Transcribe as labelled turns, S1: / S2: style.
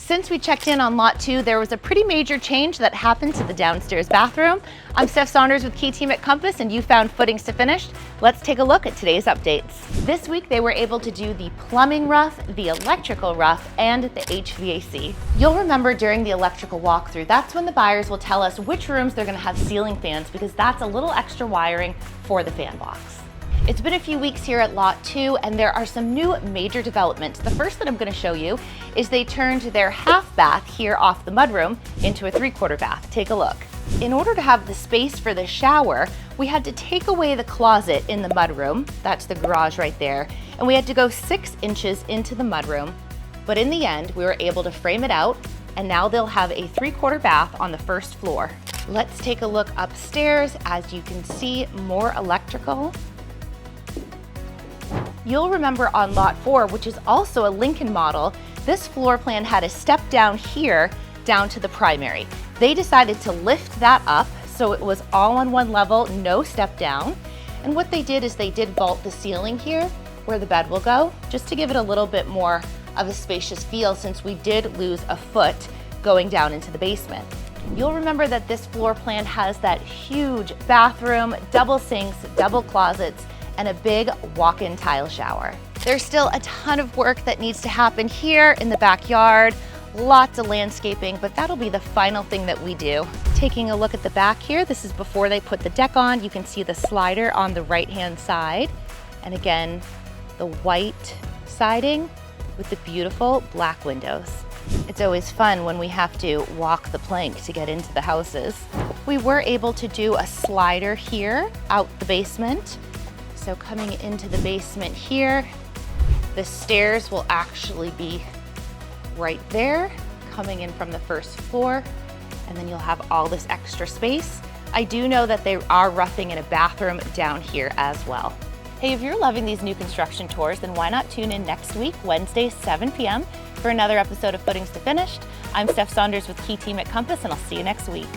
S1: Since we checked in on lot 2, there was a pretty major change that happened to the downstairs bathroom. I'm Steph Saunders with Key Team at Compass, and you found footings to finish. Let's take a look at today's updates. This week, they were able to do the plumbing rough, the electrical rough, and the HVAC. You'll remember during the electrical walkthrough, that's when the buyers will tell us which rooms they're gonna have ceiling fans, because that's a little extra wiring for the fan box. It's been a few weeks here at lot 2, and there are some new major developments. The first that I'm going to show you is they turned their half bath here off the mudroom into a 3/4 bath. Take a look. In order to have the space for the shower, we had to take away the closet in the mudroom. That's the garage right there. And we had to go 6 inches into the mudroom. But in the end, we were able to frame it out, and now they'll have a 3/4 bath on the first floor. Let's take a look upstairs. As you can see, more electrical. You'll remember on lot 4, which is also a Lincoln model, this floor plan had a step down here down to the primary. They decided to lift that up so it was all on one level, no step down. And what they did is they did vault the ceiling here where the bed will go, just to give it a little bit more of a spacious feel, since we did lose a foot going down into the basement. You'll remember that this floor plan has that huge bathroom, double sinks, double closets, and a big walk-in tile shower. There's still a ton of work that needs to happen here in the backyard, lots of landscaping, but that'll be the final thing that we do. Taking a look at the back here, this is before they put the deck on. You can see the slider on the right-hand side. And again, the white siding with the beautiful black windows. It's always fun when we have to walk the plank to get into the houses. We were able to do a slider here out the basement. So coming into the basement here, the stairs will actually be right there, coming in from the first floor, and then you'll have all this extra space. I do know that they are roughing in a bathroom down here as well. Hey, if you're loving these new construction tours, then why not tune in next week, Wednesday, 7 p.m. for another episode of Footings to Finished. I'm Steph Saunders with Key Team at Compass, and I'll see you next week.